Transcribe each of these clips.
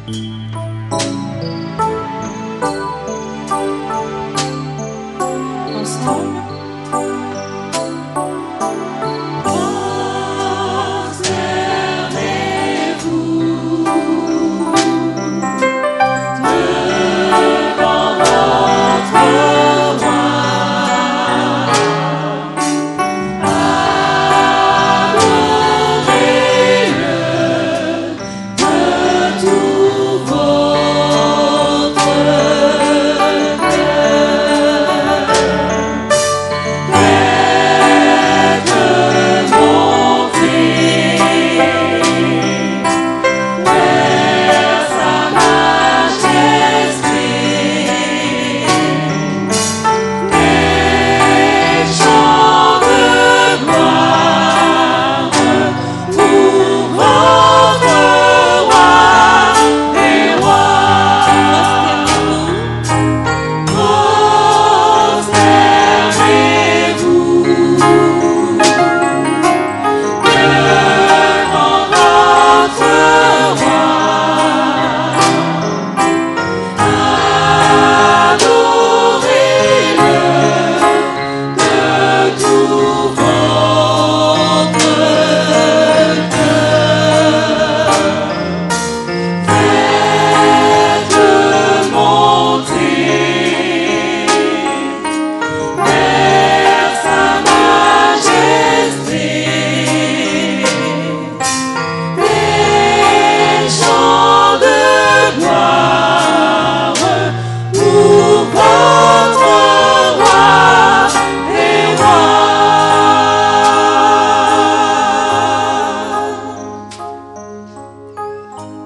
Ensemble.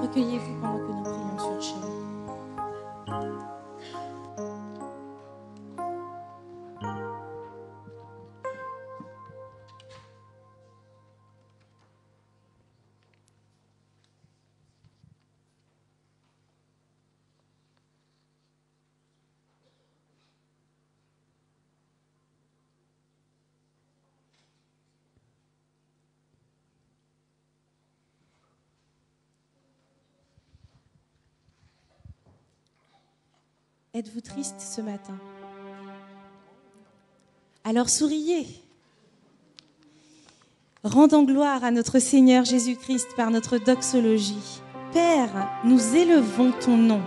Recueillez-vous pendant que nous prions sur chaîne. Êtes-vous triste ce matin? Alors souriez. Rendons gloire à notre Seigneur Jésus-Christ par notre doxologie. Père, nous élevons ton nom.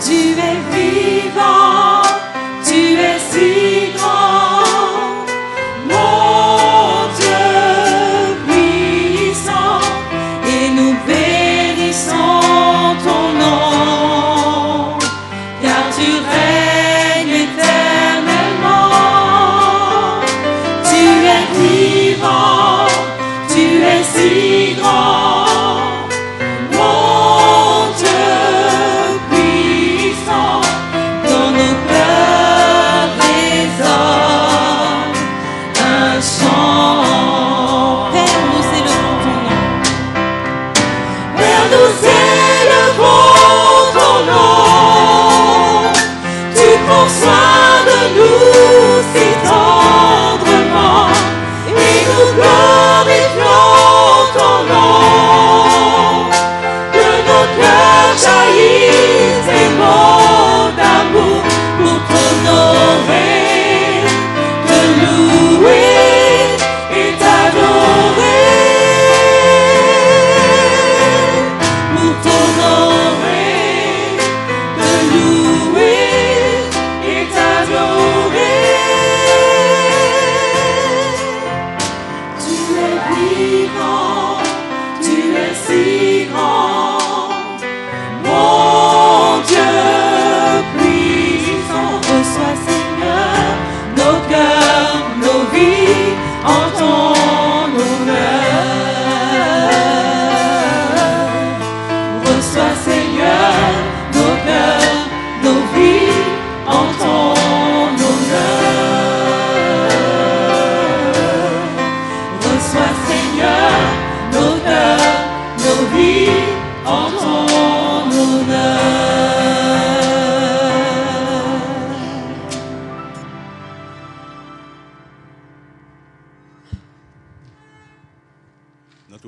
Tu es vivant, tu es si grand, mon Dieu puissant, et nous bénissons ton nom, car tu règnes éternellement. Tu es vivant, tu es si grand. Dans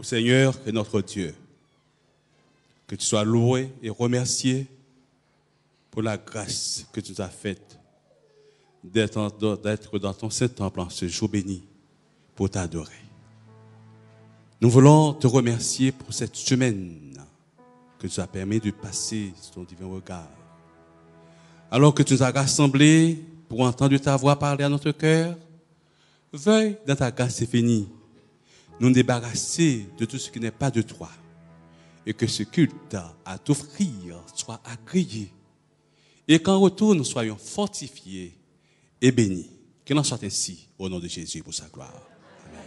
Seigneur et notre Dieu. Que tu sois loué et remercié pour la grâce que tu nous as faite d'être dans ton Saint-Temple en ce jour béni pour t'adorer. Nous voulons te remercier pour cette semaine que tu as permis de passer sur ton divin regard. Alors que tu nous as rassemblés pour entendre ta voix parler à notre cœur, veuille dans ta grâce infinie nous débarrasser de tout ce qui n'est pas de toi et que ce culte à t'offrir soit agréé et qu'en retour nous soyons fortifiés et bénis. Qu'il en soit ainsi au nom de Jésus pour sa gloire. Amen.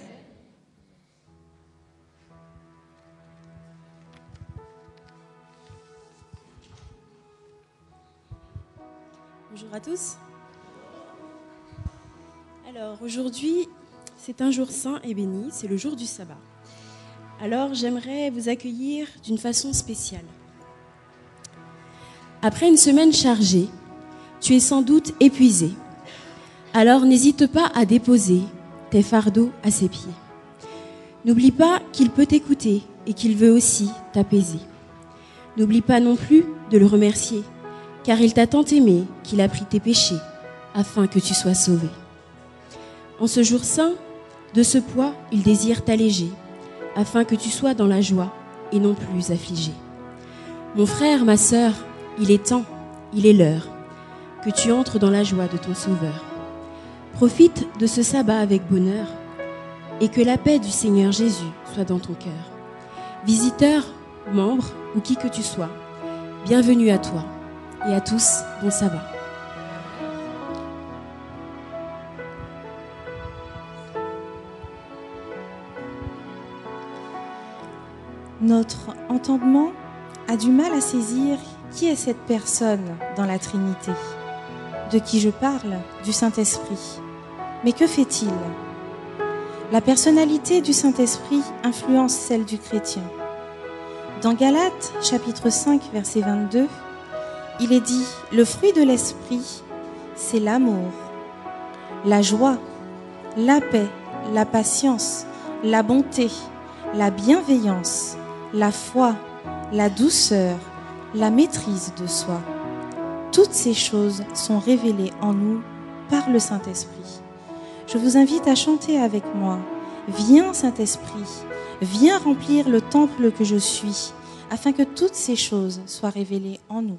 Bonjour à tous. Alors aujourd'hui, c'est un jour saint et béni, c'est le jour du sabbat. Alors j'aimerais vous accueillir d'une façon spéciale. Après une semaine chargée, tu es sans doute épuisé. Alors n'hésite pas à déposer tes fardeaux à ses pieds. N'oublie pas qu'il peut t'écouter et qu'il veut aussi t'apaiser. N'oublie pas non plus de le remercier, car il t'a tant aimé qu'il a pris tes péchés afin que tu sois sauvé. En ce jour saint, de ce poids, il désire t'alléger, afin que tu sois dans la joie et non plus affligé. Mon frère, ma sœur, il est temps, il est l'heure, que tu entres dans la joie de ton Sauveur. Profite de ce sabbat avec bonheur, et que la paix du Seigneur Jésus soit dans ton cœur. Visiteur, membre ou qui que tu sois, bienvenue à toi et à tous, bon sabbat. Notre entendement a du mal à saisir qui est cette personne dans la Trinité. De qui je parle? Du Saint-Esprit. Mais que fait-il? La personnalité du Saint-Esprit influence celle du chrétien. Dans Galates, chapitre 5, verset 22, il est dit « Le fruit de l'Esprit, c'est l'amour, la joie, la paix, la patience, la bonté, la bienveillance, la foi, la douceur, la maîtrise de soi. Toutes ces choses sont révélées en nous par le Saint-Esprit. » Je vous invite à chanter avec moi. Viens Saint-Esprit, viens remplir le temple que je suis, afin que toutes ces choses soient révélées en nous.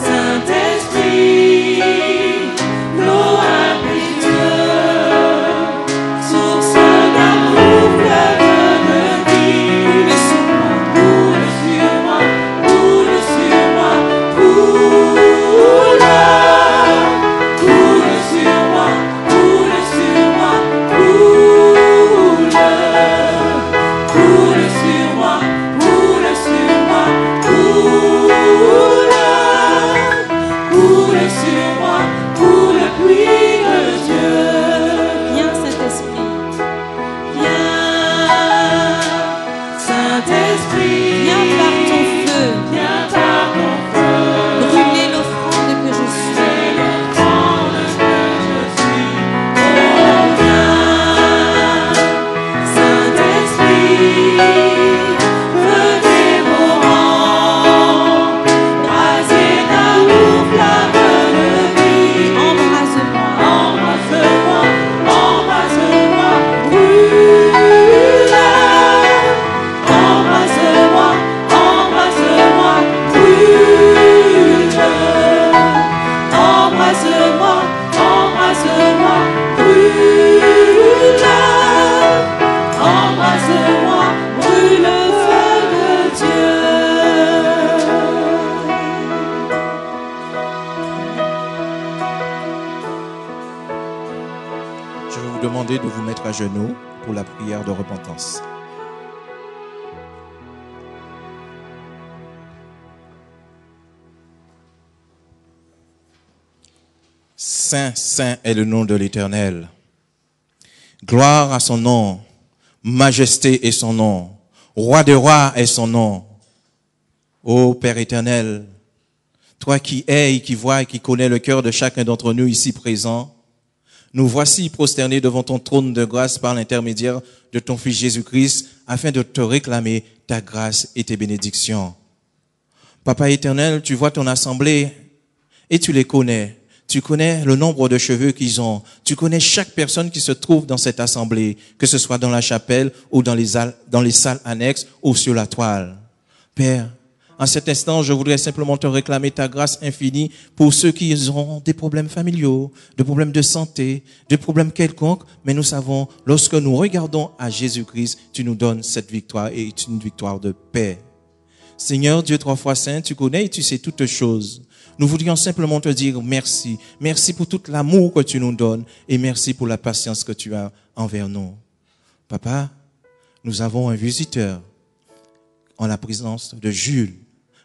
Saint-Esprit, demander de vous mettre à genoux pour la prière de repentance. Saint, saint est le nom de l'Éternel. Gloire à son nom. Majesté est son nom. Roi des rois est son nom. Ô Père éternel, toi qui es et qui vois et qui connais le cœur de chacun d'entre nous ici présents, nous voici prosternés devant ton trône de grâce par l'intermédiaire de ton Fils Jésus-Christ afin de te réclamer ta grâce et tes bénédictions. Papa éternel, tu vois ton assemblée et tu les connais. Tu connais le nombre de cheveux qu'ils ont. Tu connais chaque personne qui se trouve dans cette assemblée, que ce soit dans la chapelle ou dans les salles annexes ou sur la toile. Père, en cet instant, je voudrais simplement te réclamer ta grâce infinie pour ceux qui ont des problèmes familiaux, des problèmes de santé, des problèmes quelconques. Mais nous savons, lorsque nous regardons à Jésus-Christ, tu nous donnes cette victoire et c'est une victoire de paix. Seigneur Dieu trois fois saint, tu connais et tu sais toutes choses. Nous voudrions simplement te dire merci. Merci pour tout l'amour que tu nous donnes et merci pour la patience que tu as envers nous. Papa, nous avons un visiteur en la présence de Jules,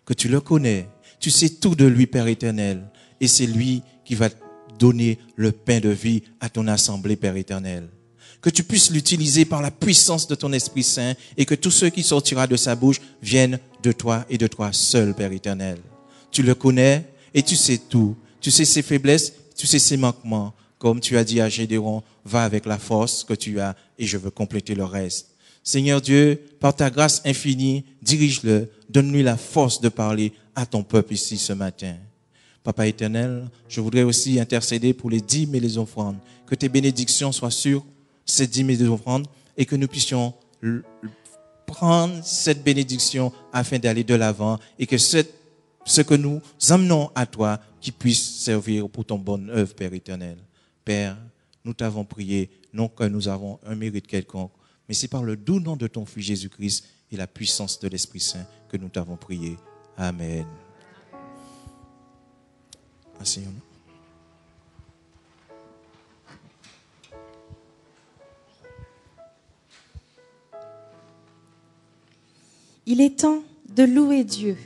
que tu le connais. Tu sais tout de lui, Père éternel. Et c'est lui qui va donner le pain de vie à ton assemblée, Père éternel. Que tu puisses l'utiliser par la puissance de ton Esprit Saint et que tout ce qui sortira de sa bouche vienne de toi et de toi seul, Père éternel. Tu le connais et tu sais tout. Tu sais ses faiblesses, tu sais ses manquements. Comme tu as dit à Gédéon, va avec la force que tu as et je veux compléter le reste. Seigneur Dieu, par ta grâce infinie, dirige-le, donne-lui la force de parler à ton peuple ici ce matin. Papa éternel, je voudrais aussi intercéder pour les dîmes et les offrandes. Que tes bénédictions soient sur ces dîmes et les offrandes et que nous puissions prendre cette bénédiction afin d'aller de l'avant et que ce que nous amenons à toi qui puisse servir pour ton bonne œuvre, Père éternel. Père, nous t'avons prié, non que nous avons un mérite quelconque, mais c'est par le doux nom de ton Fils Jésus-Christ et la puissance de l'Esprit Saint que nous t'avons prié. Amen. Asseyons-nous. Il est temps de louer Dieu.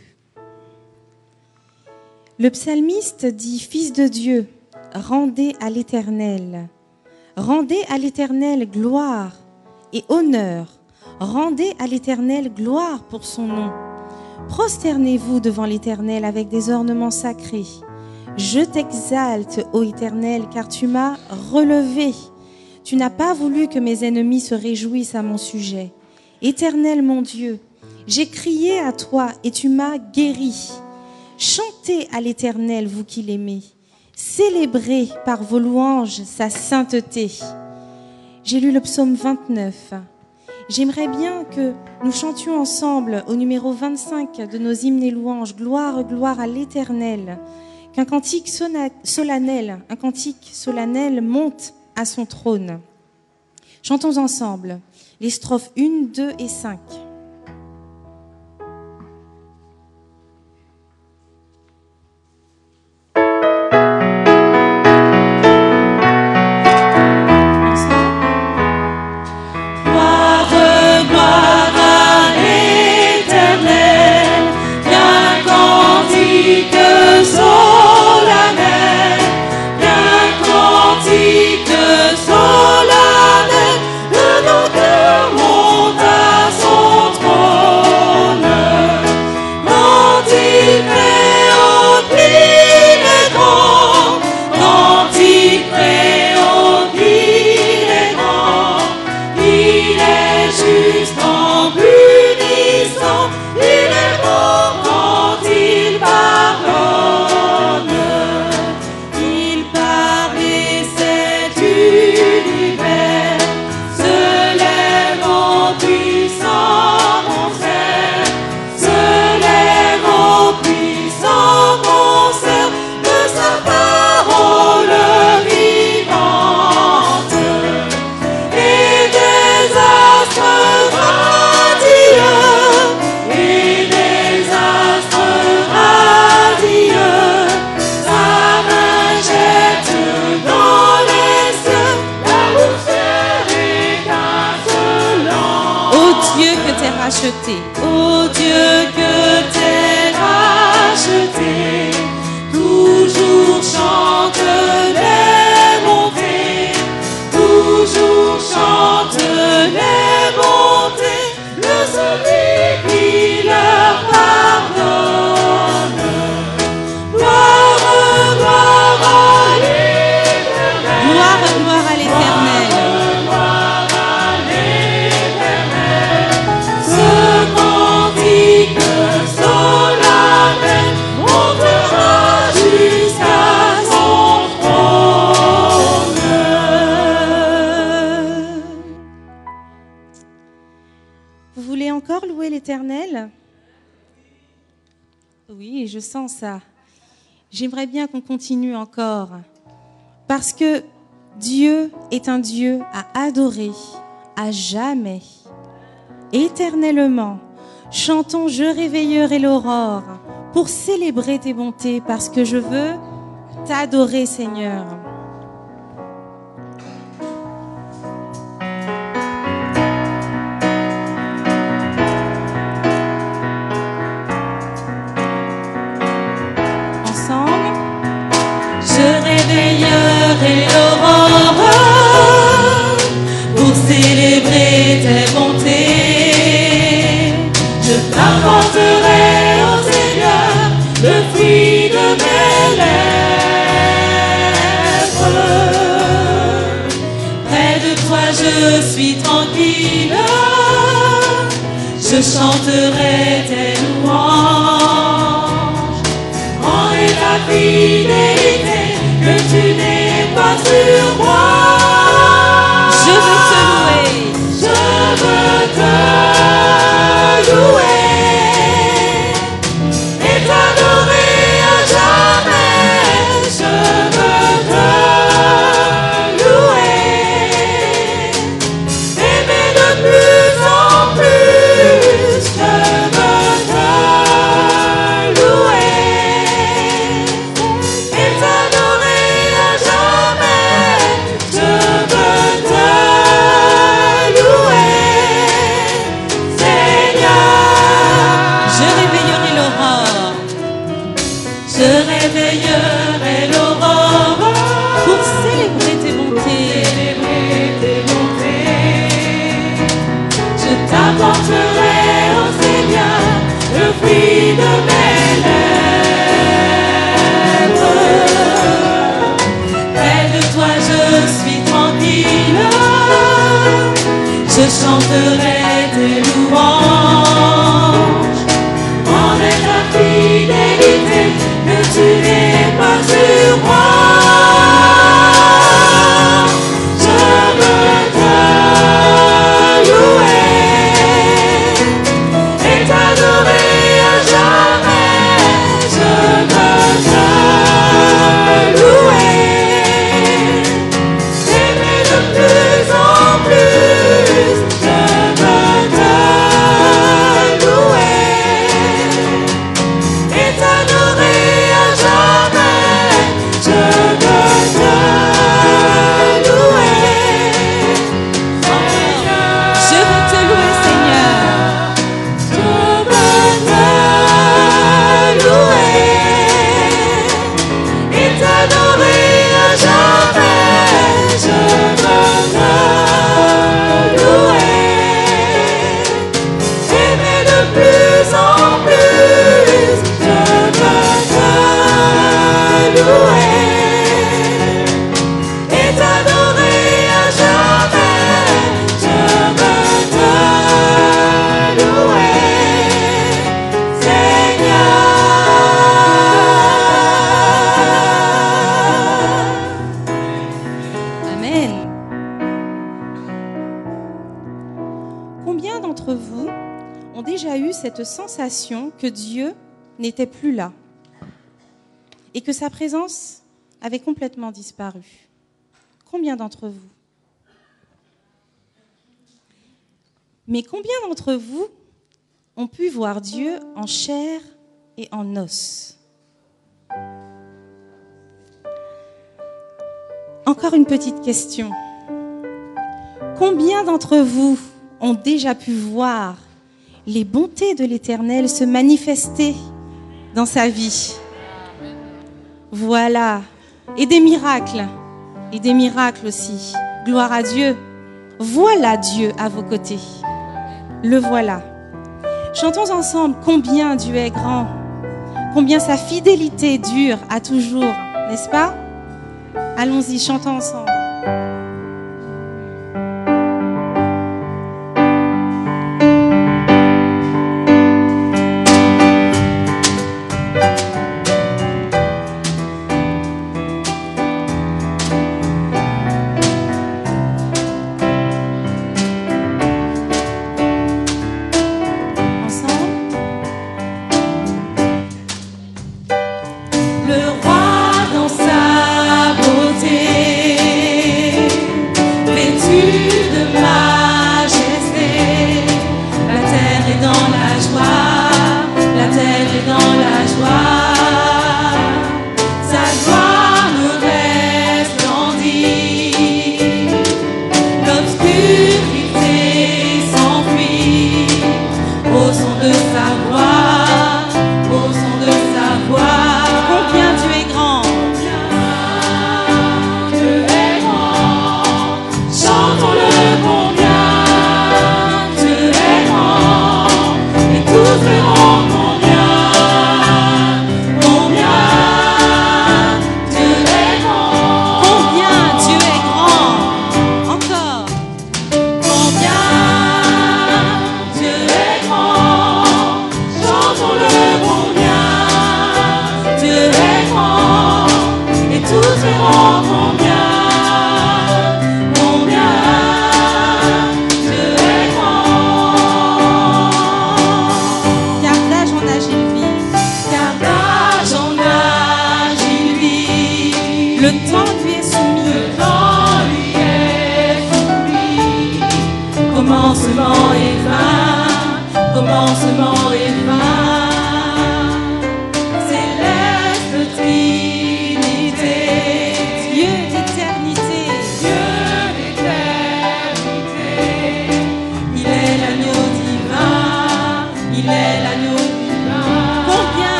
Le psalmiste dit « Fils de Dieu, rendez à l'Éternel. Rendez à l'Éternel gloire et honneur. Rendez à l'Éternel gloire pour son nom. Prosternez-vous devant l'Éternel avec des ornements sacrés. Je t'exalte, ô Éternel, car tu m'as relevé. Tu n'as pas voulu que mes ennemis se réjouissent à mon sujet. Éternel mon Dieu, j'ai crié à toi et tu m'as guéri. Chantez à l'Éternel, vous qui l'aimez. Célébrez par vos louanges sa sainteté. » J'ai lu le psaume 29. J'aimerais bien que nous chantions ensemble au numéro 25 de nos hymnes et louanges, Gloire, gloire à l'Éternel, qu'un cantique solennel monte à son trône. Chantons ensemble les strophes 1, 2 et 5. Le nom de monte à son racheté. Ô Dieu que t'es racheté, toujours chante les bontés, toujours chante les bontés, le celui qui leur pardonne. Gloire, gloire à l'Éternel. Gloire, gloire à l'Éternel. Gloire à l'Éternel. Ce cantique solennel montera jusqu'à son trône. Vous voulez encore louer l'Éternel? Oui, je sens ça. J'aimerais bien qu'on continue encore. Parce que Dieu est un Dieu à adorer à jamais, éternellement. Chantons « Je réveillerai l'aurore » pour célébrer tes bontés, parce que je veux t'adorer, Seigneur. Ensemble. Je réveillerai l'aurore pour célébrer tes bontés. Je t'apporterai au Seigneur le fruit de mes lèvres. Près de toi je suis tranquille, je chanterai tes louanges. Grand est ta fidélité, que tu n'es pas sur moi. Je veux te louer. Je veux te louer et t'adorer à jamais. Je veux te louer, aimer de plus en plus. Je veux te louer et t'adorer à jamais. Je veux te louer, Seigneur. Je réveillerai l'aurore Je réveillerai l'aurore pour célébrer tes bontés. célébrer tes bontés. Je t'apporterai au Seigneur le fruit de mes lèvres. Près de toi je suis tranquille, je chanterai tes louanges. Grande est ta fidélité, que tu n'es pas sur moi. Je veux te louer et t'adorer à jamais. Je veux te louer, aimer de plus en plus. Je veux te louer et t'adorer à jamais. Je veux te louer, Seigneur. Je veux te louer, Seigneur. Je veux te louer et t'adorer à jamais. Je veux te louer, aimer de plus en plus. Je veux te louer et t'adorer à jamais. Je veux te louer, Seigneur. Amen. Combien d'entre vous ont déjà eu cette sensation que Dieu n'était plus là et que sa présence avait complètement disparu? Combien d'entre vous? Mais combien d'entre vous ont pu voir Dieu en chair et en os? Encore une petite question. Combien d'entre vous ont déjà pu voir les bontés de l'Éternel se manifester dans sa vie. Voilà. Et des miracles aussi. Gloire à Dieu. Voilà Dieu à vos côtés. Le voilà. Chantons ensemble combien Dieu est grand, combien sa fidélité dure à toujours, n'est-ce pas? Allons-y, chantons ensemble.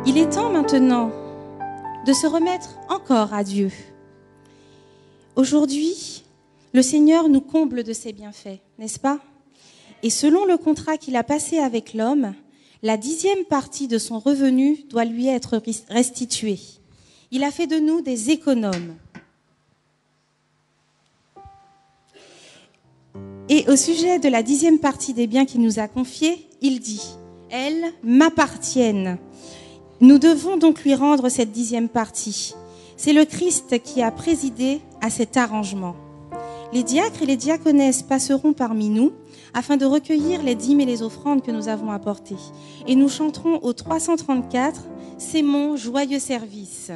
Il est temps maintenant de se remettre encore à Dieu. Aujourd'hui, le Seigneur nous comble de ses bienfaits, n'est-ce pas? Et selon le contrat qu'il a passé avec l'homme, La 10e partie de son revenu doit lui être restituée. Il a fait de nous des économes. Et au sujet de la 10e partie des biens qu'il nous a confiés, il dit « Elles m'appartiennent ». Nous devons donc lui rendre cette 10e partie. C'est le Christ qui a présidé à cet arrangement. Les diacres et les diaconesses passeront parmi nous afin de recueillir les dîmes et les offrandes que nous avons apportées. Et nous chanterons au 334 « C'est mon joyeux service ».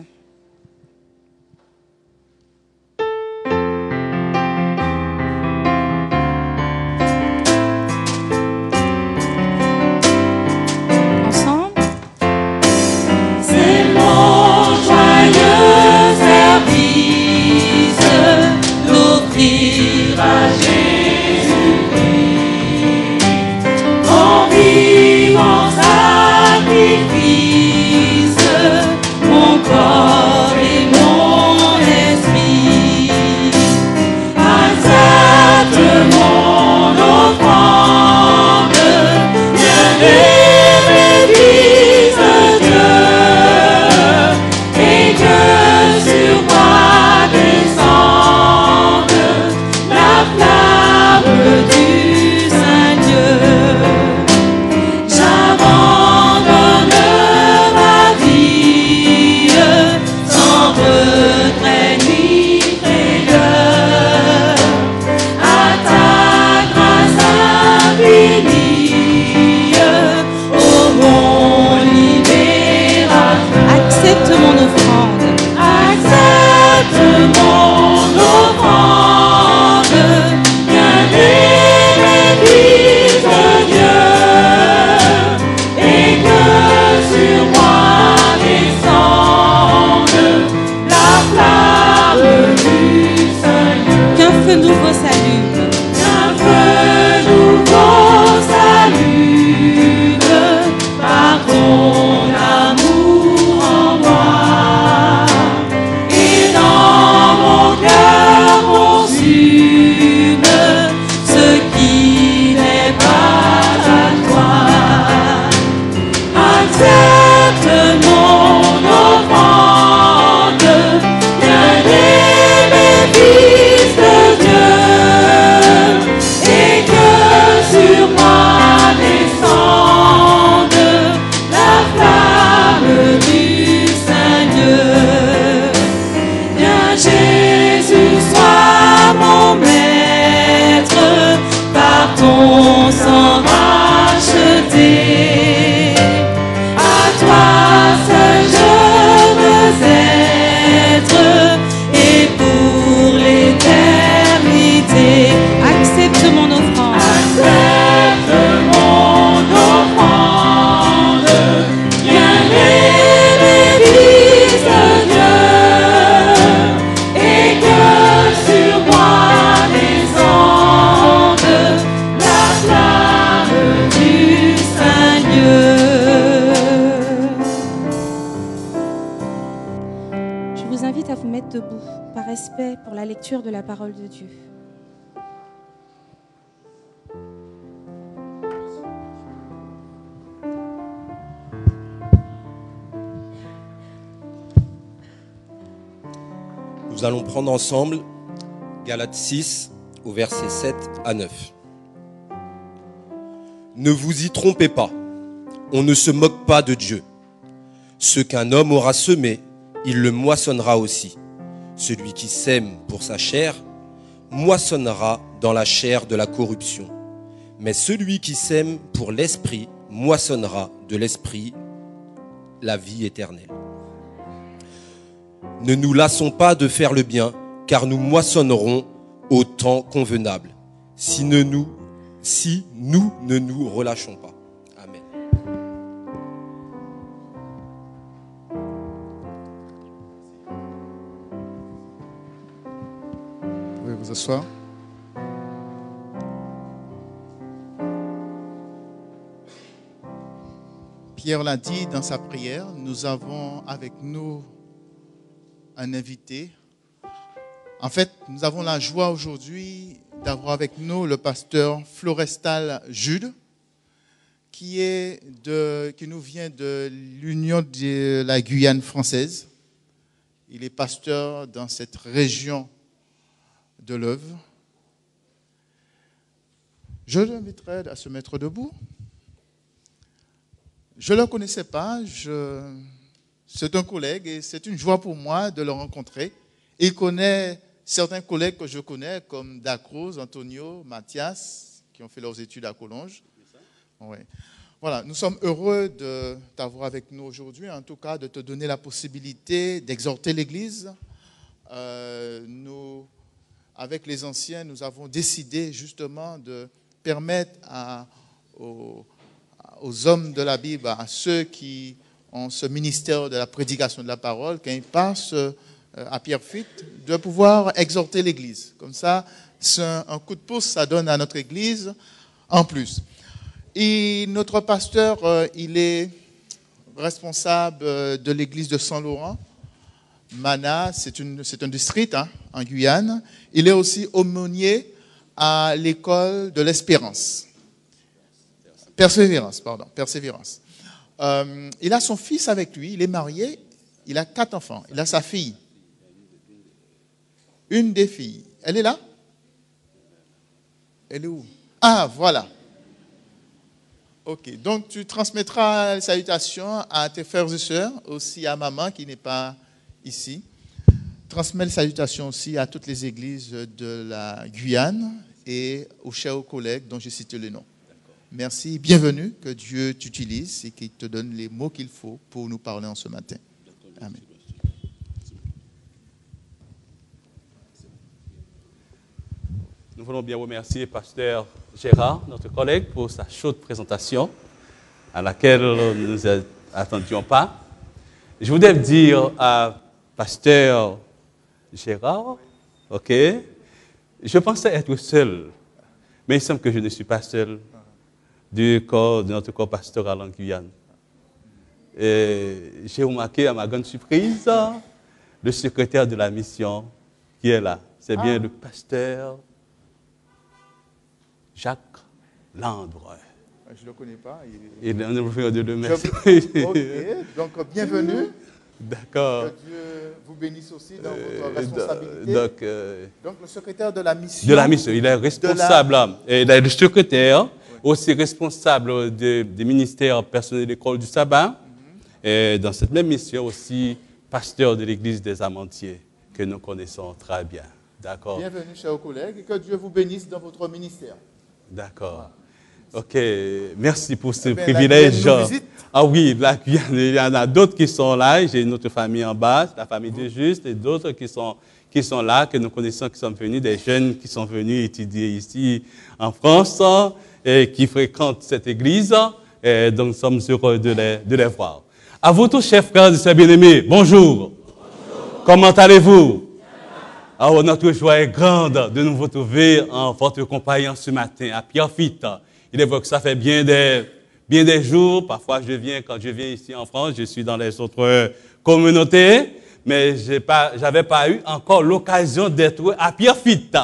De la parole de Dieu. Nous allons prendre ensemble Galates 6 au verset 7 à 9. Ne vous y trompez pas, on ne se moque pas de Dieu. Ce qu'un homme aura semé, il le moissonnera aussi. Celui qui sème pour sa chair, moissonnera dans la chair de la corruption. Mais celui qui sème pour l'esprit, moissonnera de l'esprit la vie éternelle. Ne nous lassons pas de faire le bien, car nous moissonnerons au temps convenable, si nous ne nous relâchons pas. Amen. Vous pouvez vous asseoir. Pierre l'a dit dans sa prière, nous avons avec nous un invité. En fait, nous avons la joie aujourd'hui d'avoir avec nous le pasteur Florestal Jude, qui nous vient de l'Union de la Guyane française. Il est pasteur dans cette région de l'Œuvre. Je l'inviterai à se mettre debout. Je ne le connaissais pas. C'est un collègue et c'est une joie pour moi de le rencontrer. Il connaît certains collègues que je connais, comme Dacruz, Antonio, Mathias, qui ont fait leurs études à Collonges. Oui. Voilà, nous sommes heureux de t'avoir avec nous aujourd'hui, en tout cas de te donner la possibilité d'exhorter l'Église. Nous, avec les anciens, nous avons décidé justement de permettre aux hommes de la Bible, à ceux qui ont ce ministère de la prédication de la parole, quand ils passent à Pierrefitte, de pouvoir exhorter l'Église. Comme ça, c'est un coup de pouce, ça donne à notre Église en plus. Et notre pasteur, il est responsable de l'Église de Saint-Laurent. Mana, c'est un district en Guyane. Il est aussi aumônier à l'école de l'Espérance. Persévérance. Il a son fils avec lui, il est marié, il a 4 enfants, il a sa fille. Une des filles. Elle est là? Elle est où? Ah, voilà. Ok, donc tu transmettras les salutations à tes frères et sœurs, aussi à maman qui n'est pas ici. Transmets les salutations aussi à toutes les églises de la Guyane et aux chers collègues dont j'ai cité le nom. Merci, bienvenue, que Dieu t'utilise et qu'il te donne les mots qu'il faut pour nous parler en ce matin. Amen. Nous voulons bien remercier Pasteur Gérard, notre collègue, pour sa chaude présentation à laquelle nous ne attendions pas. Je voudrais dire à Pasteur Gérard, ok, je pensais être seul, mais il semble que je ne suis pas seul de notre corps pastoral en Guyane. J'ai remarqué à ma grande surprise le secrétaire de la mission qui est là. C'est bien le pasteur Jacques Landre. Je ne le connais pas. Il est un ouvrier de merci. Ok, donc bienvenue. D'accord. Que Dieu vous bénisse aussi dans votre responsabilité. Donc le secrétaire de la mission. De la mission, il est responsable. Il est le secrétaire, aussi responsable du ministère personnel de l'école du sabbat. Et dans cette même mission aussi, pasteur de l'église des Amantiers, que nous connaissons très bien. D'accord. Bienvenue, chers collègues, et que Dieu vous bénisse dans votre ministère. D'accord. Ok, merci pour ce privilège. Ah oui, là, il y en a d'autres qui sont là. J'ai notre famille en bas, la famille de Juste, et d'autres qui sont là, que nous connaissons, qui sont venus, des jeunes qui sont venus étudier ici en France et qui fréquentent cette église. Et donc, nous sommes heureux de les voir. À vous tous, chers frères et sœurs bien-aimés, bonjour. Comment allez-vous? Alors, notre joie est grande de nous retrouver en votre compagnie ce matin à Pierrefitte. Il est vrai que ça fait bien des jours. Parfois, quand je viens ici en France, je suis dans les autres communautés, mais j'avais pas eu encore l'occasion d'être à Pierrefitte.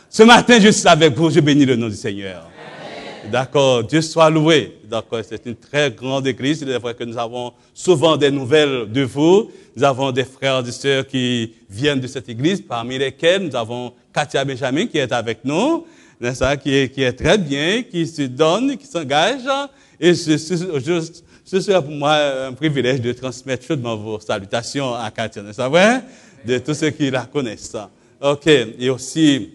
Ce matin, je suis avec vous, je bénis le nom du Seigneur. D'accord, Dieu soit loué. D'accord, c'est une très grande église. Il est vrai que nous avons souvent des nouvelles de vous. Nous avons des frères et sœurs qui viennent de cette église, parmi lesquels nous avons Katia Benjamin qui est avec nous, n'est-ce pas, qui est très bien, qui se donne, qui s'engage. Et ce sera pour moi un privilège de transmettre chaudement vos salutations à Katia, n'est-ce pas vrai? De tous ceux qui la connaissent. Ok, et aussi,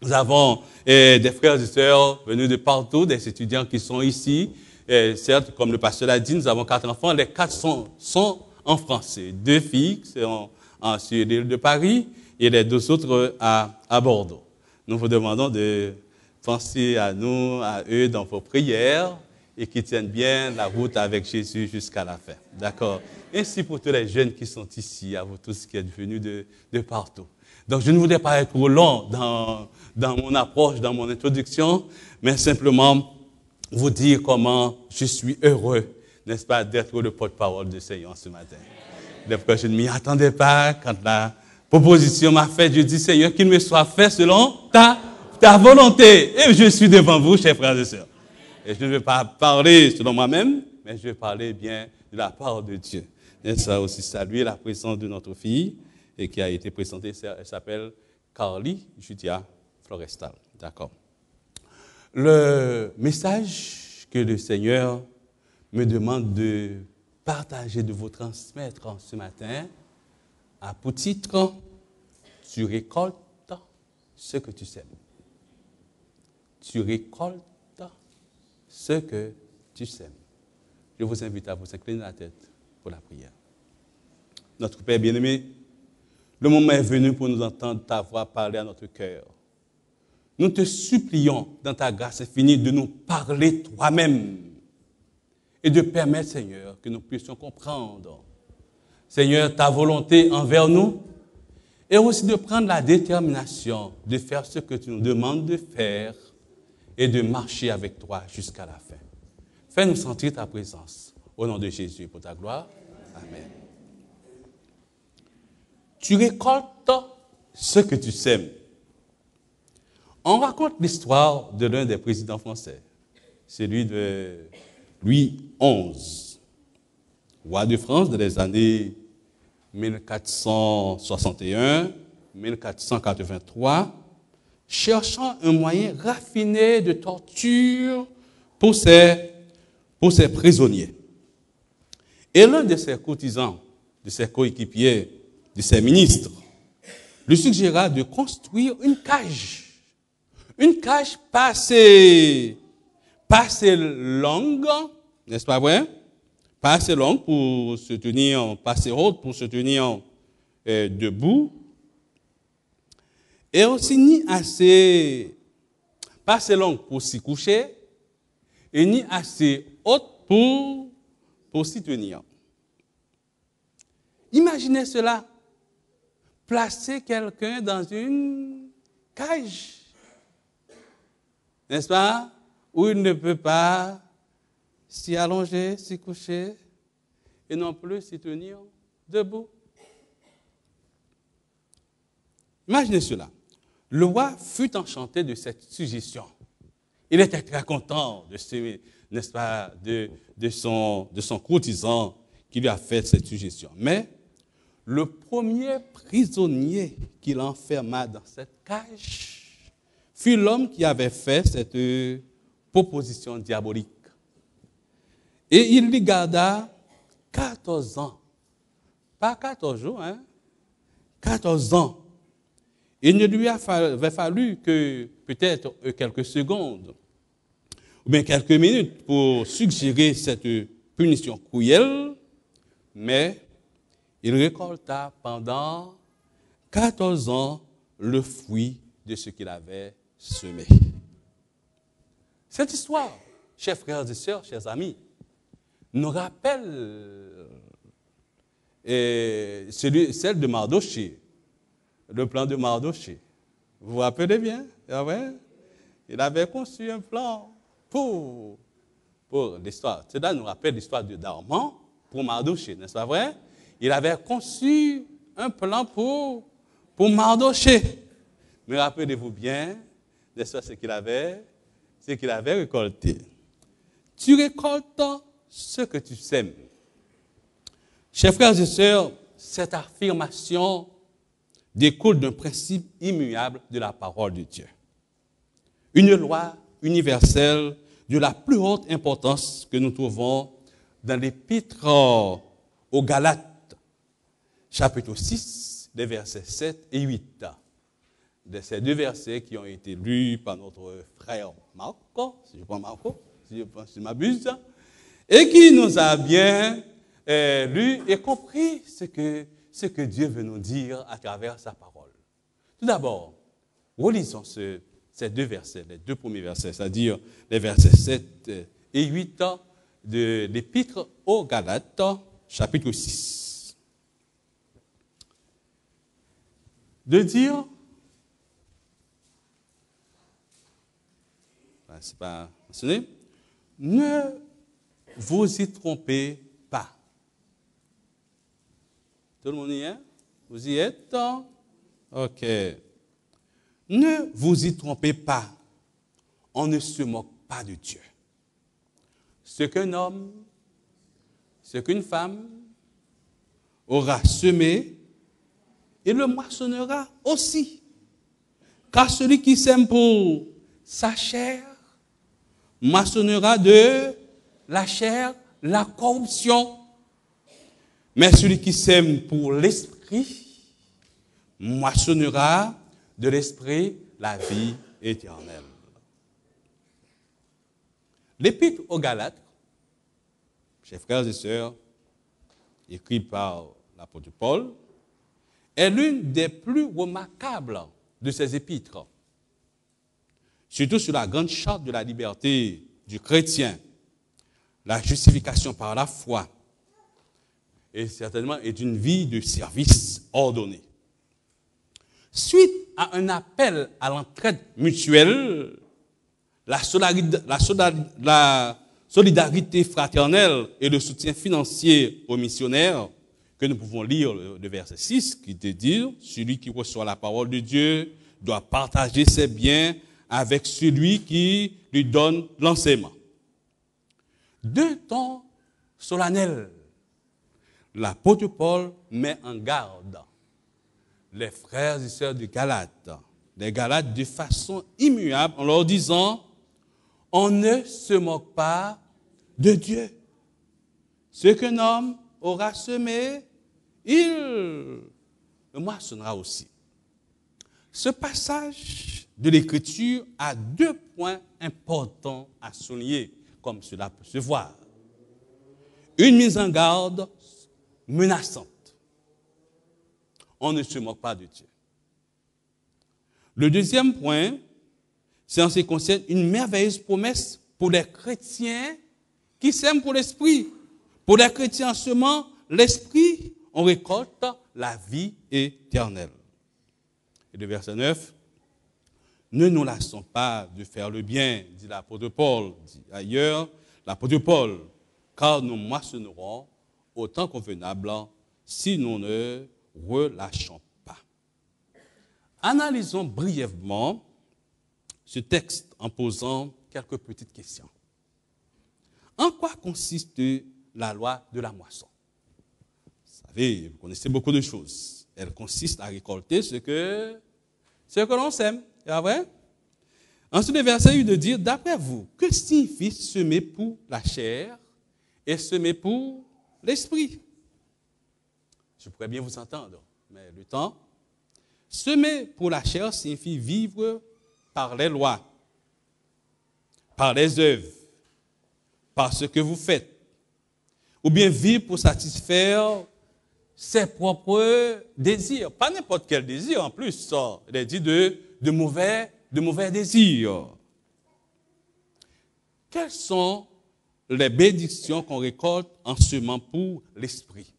nous avons des frères et sœurs venus de partout, des étudiants qui sont ici. Et certes, comme le pasteur l'a dit, nous avons 4 enfants. Les 4 sont en français. 2 filles qui sont sur l'île de Paris et les 2 autres à Bordeaux. Nous vous demandons de penser à nous, à eux dans vos prières et qu'ils tiennent bien la route avec Jésus jusqu'à la fin. D'accord? Ainsi pour tous les jeunes qui sont ici, à vous tous qui êtes venus de partout. Donc, je ne voudrais pas être trop long dans mon approche, dans mon introduction, mais simplement vous dire comment je suis heureux, n'est-ce pas, d'être le porte-parole du Seigneur ce matin. Depuis que je ne m'y attendais pas, quand la proposition m'a faite, je dis, Seigneur, qu'il me soit fait selon ta volonté. Et je suis devant vous, chers frères et sœurs. Et je ne vais pas parler selon moi-même, mais je vais parler bien de la part de Dieu. Et ça aussi saluer la présence de notre fille et qui a été présentée, elle s'appelle Carly Judia Florestal. D'accord. Le message que le Seigneur me demande de partager, de vous transmettre ce matin, a pour titre « Tu récoltes ce que tu sèmes ». Tu récoltes ce que tu sèmes. Je vous invite à vous incliner la tête pour la prière. Notre Père bien-aimé, le moment est venu pour nous entendre ta voix parler à notre cœur. Nous te supplions, dans ta grâce infinie, de nous parler toi-même et de permettre, Seigneur, que nous puissions comprendre, Seigneur, ta volonté envers nous et aussi de prendre la détermination de faire ce que tu nous demandes de faire et de marcher avec toi jusqu'à la fin. Fais-nous sentir ta présence. Au nom de Jésus, pour ta gloire. Amen. Tu récoltes ce que tu sèmes. On raconte l'histoire de l'un des présidents français, celui de Louis XI, roi de France dans les années 1461-1483, cherchant un moyen raffiné de torture pour ses prisonniers. Et l'un de ses courtisans, de ses coéquipiers, de ses ministres, lui suggéra de construire une cage pas assez longue, n'est-ce pas vrai? Pas assez longue pour se tenir, pas assez haute pour se tenir debout, et aussi pas assez longue pour s'y coucher, et ni assez haute pour s'y tenir. Imaginez cela, placer quelqu'un dans une cage, n'est-ce pas, où il ne peut pas s'y allonger, s'y coucher, et non plus s'y tenir debout. Imaginez cela. Le roi fut enchanté de cette suggestion. Il était très content n'est-ce pas, de son courtisan qui lui a fait cette suggestion. Mais le premier prisonnier qu'il enferma dans cette cage fut l'homme qui avait fait cette proposition diabolique. Et il lui garda 14 ans. Pas 14 jours, 14 ans. Il ne lui avait fallu que peut-être quelques secondes ou bien quelques minutes pour suggérer cette punition cruelle, mais il récolta pendant 14 ans le fruit de ce qu'il avait semé. Cette histoire, chers frères et sœurs, chers amis, nous rappelle celle de Mardochée, le plan de Mardochée. Vous vous rappelez bien? Il avait conçu un plan pour l'histoire. Cela nous rappelle l'histoire de Darman pour Mardochée, n'est-ce pas vrai? Il avait conçu un plan pour Mardochée. Mais rappelez-vous bien, n'est-ce pas ce qu'il avait récolté. Tu récoltes ce que tu sèmes. Chers frères et sœurs, cette affirmation découle d'un principe immuable de la parole de Dieu. Une loi universelle de la plus haute importance que nous trouvons dans l'épître aux Galates, chapitre 6, les versets 7 et 8. De ces deux versets qui ont été lus par notre frère Marco, si je m'abuse, et qui nous a bien lu et compris ce que Dieu veut nous dire à travers sa parole. Tout d'abord, relisons ces deux versets, les deux premiers versets, c'est-à-dire les versets 7 et 8 de l'épître aux Galates, chapitre 6. De dire, c'est pas mentionné, ne vous y trompez pas. Tout le monde y est? Vous y êtes? Ok. Ne vous y trompez pas. On ne se moque pas de Dieu. ce qu'un homme, ce qu'une femme aura semé, il le moissonnera aussi. Car celui qui sème pour sa chair moissonnera de la chair la corruption. Mais celui qui sème pour l'esprit moissonnera de l'esprit la vie éternelle. L'épître aux Galates, chers frères et sœurs, écrit par l'apôtre Paul, est l'une des plus remarquables de ces épîtres. Surtout sur la grande charte de la liberté du chrétien, la justification par la foi, et certainement est une vie de service ordonné. Suite à un appel à l'entraide mutuelle, la solidarité fraternelle et le soutien financier aux missionnaires, que nous pouvons lire le verset 6, qui te dit « Celui qui reçoit la parole de Dieu doit partager ses biens avec celui qui lui donne l'enseignement. » Deux temps solennels, l'apôtre Paul met en garde les frères et sœurs de Galates, les Galates de façon immuable, en leur disant « On ne se moque pas de Dieu. Ce qu'un homme aura semé, il le moissonnera aussi. » Ce passage de l'Écriture a deux points importants à souligner, comme cela peut se voir. Une mise en garde menaçante. On ne se moque pas de Dieu. Le deuxième point, c'est en ce qui concerne une merveilleuse promesse pour les chrétiens qui s'aiment pour l'esprit. Pour les chrétiens en semant l'esprit, on récolte la vie éternelle. Et le verset 9, ne nous lassons pas de faire le bien, dit l'apôtre Paul. Dit ailleurs, l'apôtre Paul, car nous moissonnerons au temps convenable si nous ne relâchons pas. Analysons brièvement ce texte en posant quelques petites questions. En quoi consiste la loi de la moisson? Vous savez, vous connaissez beaucoup de choses. Elle consiste à récolter ce que l'on sème. C'est vrai? Ensuite, le verset 8 de dire, d'après vous, que signifie semer pour la chair et semer pour l'esprit? Je pourrais bien vous entendre, mais le temps. Semer pour la chair signifie vivre par les lois, par les œuvres, par ce que vous faites, ou bien vivre pour satisfaire ses propres désirs. Pas n'importe quel désir en plus, ça. Il est dit de mauvais désirs. Quelles sont les bénédictions qu'on récolte en semant pour l'esprit?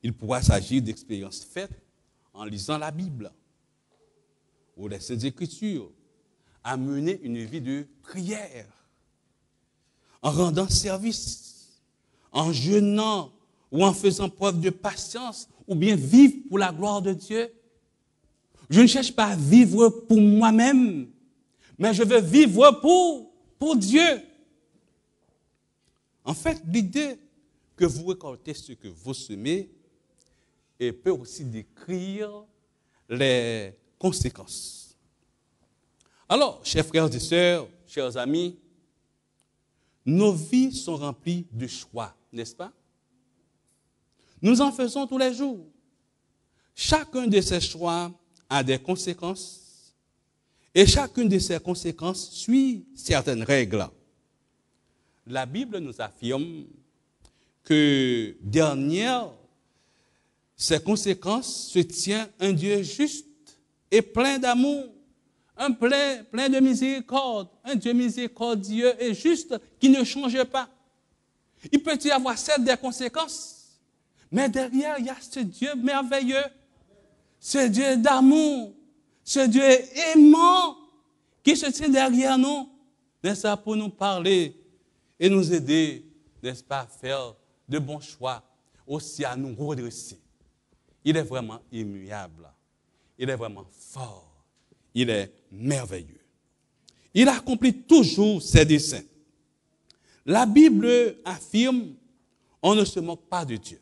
Il pourra s'agir d'expériences faites en lisant la Bible ou les Saintes Écritures, à mener une vie de prière, en rendant service, en jeûnant ou en faisant preuve de patience, ou bien vivre pour la gloire de Dieu. Je ne cherche pas à vivre pour moi-même, mais je veux vivre pour Dieu. En fait, l'idée que vous récoltez ce que vous semez et peut aussi décrire les conséquences. Alors, chers frères et sœurs, chers amis, nos vies sont remplies de choix, n'est-ce pas? Nous en faisons tous les jours. Chacun de ces choix a des conséquences et chacune de ces conséquences suit certaines règles. La Bible nous affirme que derrière ces conséquences se tient un Dieu juste et plein d'amour, un plein de miséricorde, un Dieu miséricordieux et juste qui ne change pas. Il peut y avoir certes des conséquences, mais derrière, il y a ce Dieu merveilleux, ce Dieu d'amour, ce Dieu aimant qui se tient derrière nous, n'est-ce pas, pour nous parler et nous aider, n'est-ce pas, à faire de bons choix, aussi à nous redresser. Il est vraiment immuable. Il est vraiment fort. Il est merveilleux. Il accomplit toujours ses desseins. La Bible affirme, on ne se moque pas de Dieu.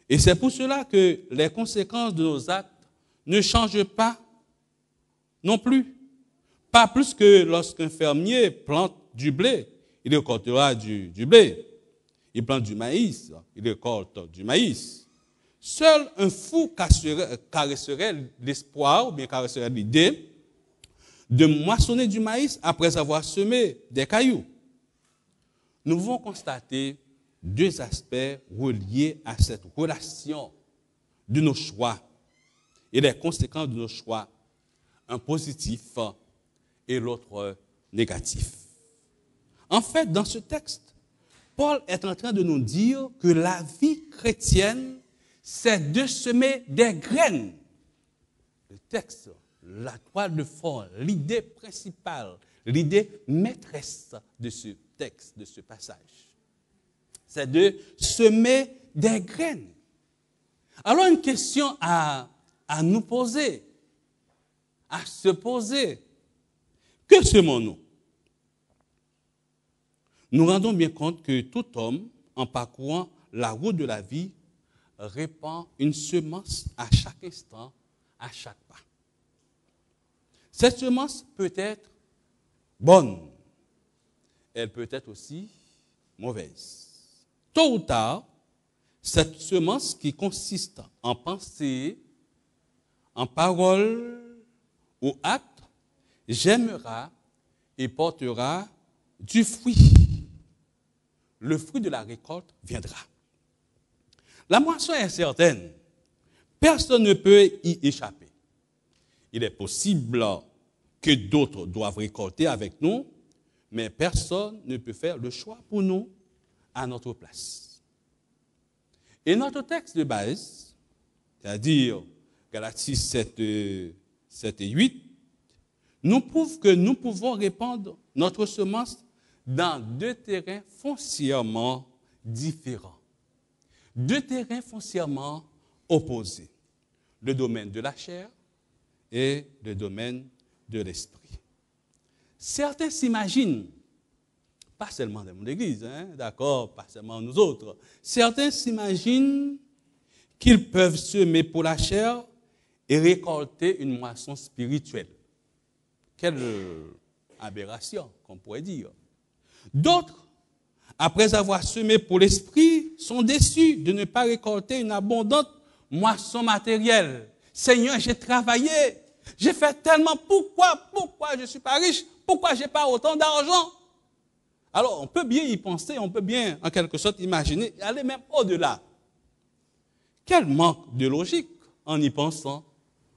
Et c'est pour cela que les conséquences de nos actes ne changent pas non plus. Pas plus que lorsqu'un fermier plante du blé, il récoltera du blé. Il plante du maïs, il récolte du maïs. Seul un fou caresserait l'espoir, ou bien caresserait l'idée de moissonner du maïs après avoir semé des cailloux. Nous pouvons constater deux aspects reliés à cette relation de nos choix et les conséquences de nos choix, un positif et l'autre négatif. En fait, dans ce texte, Paul est en train de nous dire que la vie chrétienne, c'est de semer des graines. Le texte, la toile de fond, l'idée principale, l'idée maîtresse de ce texte, de ce passage, c'est de semer des graines. Alors, une question à nous poser, à se poser. Que semons-nous? Nous rendons bien compte que tout homme, en parcourant la route de la vie, répand une semence à chaque instant, à chaque pas. Cette semence peut être bonne, elle peut être aussi mauvaise. Tôt ou tard, cette semence qui consiste en pensée, en parole ou acte, germera et portera du fruit. Le fruit de la récolte viendra. La moisson est certaine. Personne ne peut y échapper. Il est possible que d'autres doivent récolter avec nous, mais personne ne peut faire le choix pour nous à notre place. Et notre texte de base, c'est-à-dire Galaties 7 et 8, nous prouve que nous pouvons répandre notre semence dans deux terrains foncièrement différents. Deux terrains foncièrement opposés. Le domaine de la chair et le domaine de l'esprit. Certains s'imaginent, pas seulement dans mon église, d'accord, pas seulement nous autres, certains s'imaginent qu'ils peuvent semer pour la chair et récolter une moisson spirituelle. Quelle aberration, qu'on pourrait dire. D'autres, après avoir semé pour l'esprit, sont déçus de ne pas récolter une abondante moisson matérielle. Seigneur, j'ai travaillé, j'ai fait tellement, pourquoi je ne suis pas riche, pourquoi je n'ai pas autant d'argent? Alors, on peut bien y penser, on peut bien, en quelque sorte, imaginer, et aller même au-delà. Quel manque de logique en y pensant,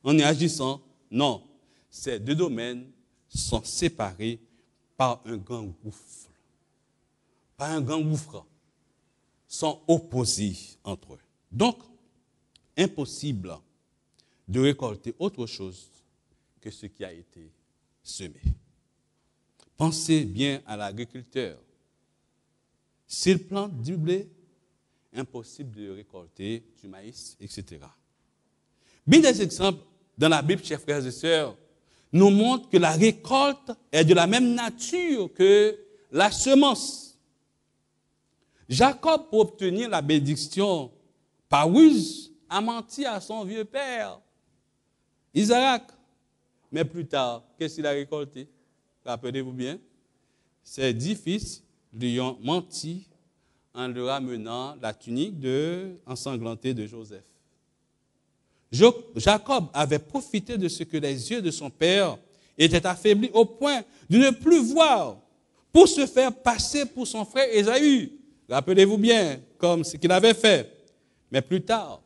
en y agissant? Non, ces deux domaines sont séparés par un grand gouffre. Par un grand gouffre. Sont opposés entre eux. Donc, impossible de récolter autre chose que ce qui a été semé. Pensez bien à l'agriculteur. S'il plante du blé, impossible de récolter du maïs, etc. Bien des exemples dans la Bible, chers frères et sœurs, nous montrent que la récolte est de la même nature que la semence. Jacob, pour obtenir la bénédiction par ruse, a menti à son vieux père, Isaac. Mais plus tard, qu'est-ce qu'il a récolté? Rappelez-vous bien, ses 10 fils lui ont menti en leur amenant la tunique ensanglantée de Joseph. Jacob avait profité de ce que les yeux de son père étaient affaiblis au point de ne plus voir pour se faire passer pour son frère Ésaü. Rappelez-vous bien, comme ce qu'il avait fait. Mais plus tard,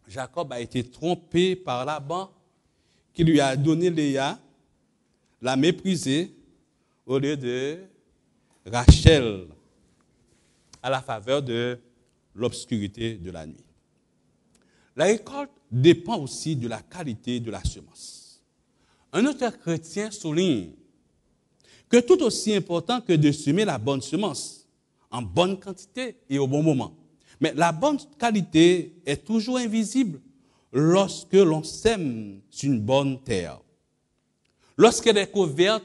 Jacob a été trompé par Laban qui lui a donné Léa, l'a méprisé au lieu de Rachel à la faveur de l'obscurité de la nuit. La récolte dépend aussi de la qualité de la semence. Un auteur chrétien souligne que tout aussi important que de semer la bonne semence, en bonne quantité et au bon moment. Mais la bonne qualité est toujours invisible lorsque l'on sème sur une bonne terre. Lorsqu'elle est couverte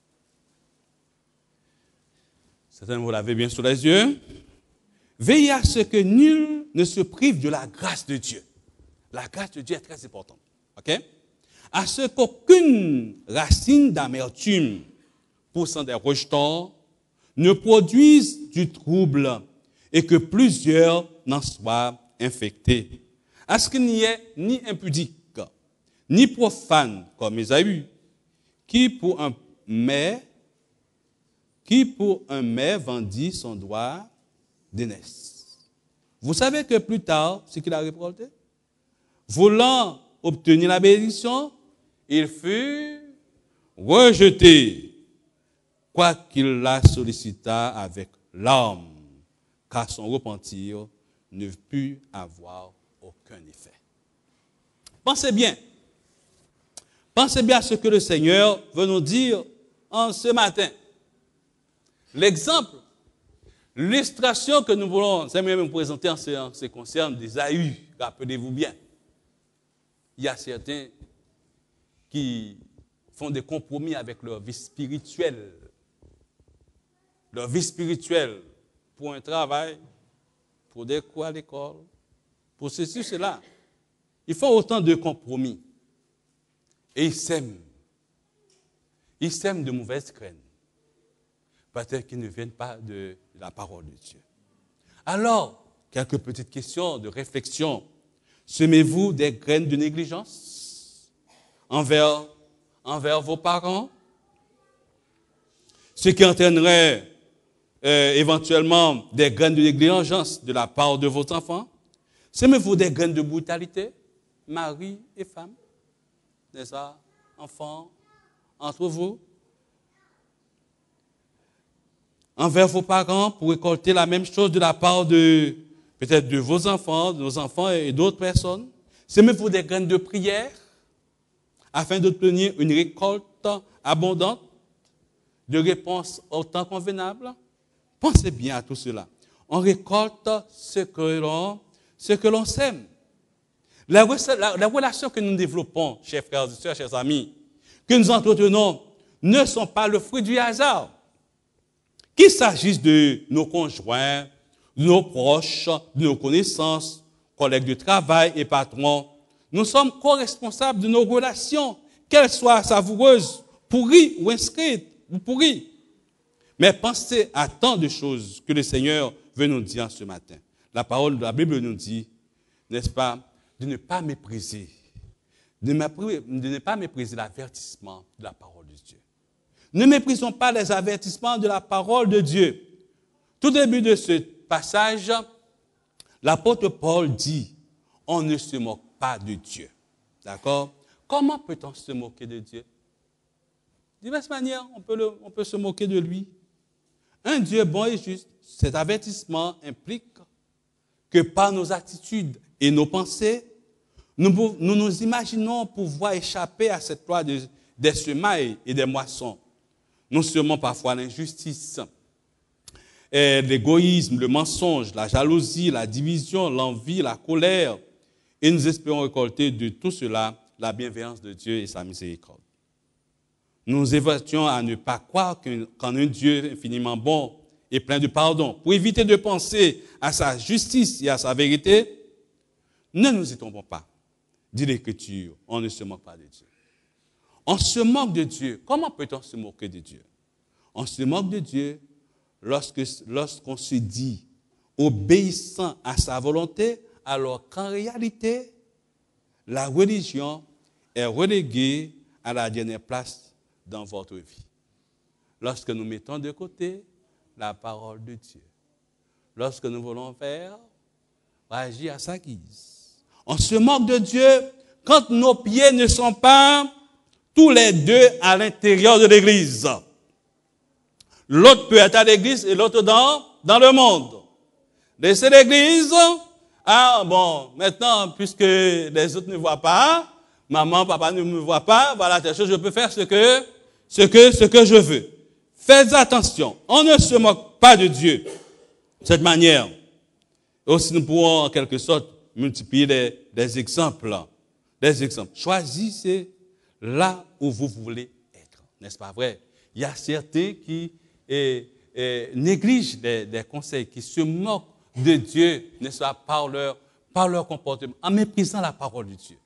Certains vous l'avez bien sous les yeux. Veillez à ce que nul ne se prive de la grâce de Dieu. La grâce de Dieu est très importante. OK? À ce qu'aucune racine d'amertume poussant des rejetons ne produise du trouble et que plusieurs n'en soient infectés. À ce qu'il n'y ait ni impudique, ni profane comme Ésaü, qui pour un mets vendit son doigt d'aînesse. Vous savez que plus tard, ce qu'il a récolté, voulant obtenir la bénédiction, il fut rejeté, quoiqu'il la sollicita avec larmes, car son repentir ne put avoir aucun effet. Pensez bien à ce que le Seigneur veut nous dire en ce matin. L'exemple, l'illustration que nous voulons nous présenter en ce qui concerne d'Ésaü, rappelez-vous bien. Il y a certains qui font des compromis avec leur vie spirituelle. Leur vie spirituelle pour un travail, pour des cours à l'école, pour ceci, cela. Ils font autant de compromis. Et ils sèment. Ils sèment de mauvaises graines. Peut-être qu'ils ne viennent pas de la parole de Dieu. Alors, quelques petites questions de réflexion. Semez-vous des graines de négligence envers vos parents? Ce qui entraînerait éventuellement des graines de négligence de la part de votre enfant? Semez-vous des graines de brutalité, mari et femme? N'est-ce pas, enfants, entre vous? Envers vos parents, pour récolter la même chose de la part de, peut-être de vos enfants, de nos enfants et d'autres personnes. Semez-vous des graines de prière afin d'obtenir une récolte abondante de réponses au temps convenable. Pensez bien à tout cela. On récolte ce que l'on sème. La relation que nous développons, chers frères et sœurs, chers amis, que nous entretenons, ne sont pas le fruit du hasard. Qu'il s'agisse de nos conjoints, de nos proches, de nos connaissances, collègues de travail et patrons, nous sommes co-responsables de nos relations, qu'elles soient savoureuses, pourries ou inscrites, ou pourries. Mais pensez à tant de choses que le Seigneur veut nous dire ce matin. La parole de la Bible nous dit, n'est-ce pas, de ne pas mépriser, de ne pas mépriser l'avertissement de la parole de Dieu. Ne méprisons pas les avertissements de la parole de Dieu. Tout début de ce passage, l'apôtre Paul dit, on ne se moque pas de Dieu. D'accord? Comment peut-on se moquer de Dieu? De diverses manières, on peut se moquer de lui. Un Dieu bon et juste, cet avertissement implique que par nos attitudes et nos pensées, nous imaginons pouvoir échapper à cette loi des semailles et des moissons. Non seulement parfois l'injustice, l'égoïsme, le mensonge, la jalousie, la division, l'envie, la colère. Et nous espérons récolter de tout cela la bienveillance de Dieu et sa miséricorde. Nous évoquions à ne pas croire qu'en un Dieu infiniment bon et plein de pardon, pour éviter de penser à sa justice et à sa vérité, ne nous y tombons pas. Dit l'Écriture, on ne se moque pas de Dieu. On se moque de Dieu. Comment peut-on se moquer de Dieu? On se moque de Dieu lorsqu'on se dit obéissant à sa volonté, alors qu'en réalité, la religion est reléguée à la dernière place dans votre vie. Lorsque nous mettons de côté la parole de Dieu, lorsque nous voulons faire, agir à sa guise. On se moque de Dieu quand nos pieds ne sont pas tous les deux à l'intérieur de l'église. L'autre peut être à l'église et l'autre dans le monde. Laissez l'église. Ah bon, maintenant, puisque les autres ne voient pas, maman, papa ne me voient pas, voilà telle chose, je peux faire ce que je veux. Faites attention, on ne se moque pas de Dieu de cette manière. Aussi, nous pourrons en quelque sorte multiplier des exemples. Des exemples. Choisissez là où vous voulez être. N'est-ce pas vrai? Il y a certains qui négligent des conseils, qui se moquent de Dieu, n'est-ce pas, par leur comportement, en méprisant la parole de Dieu.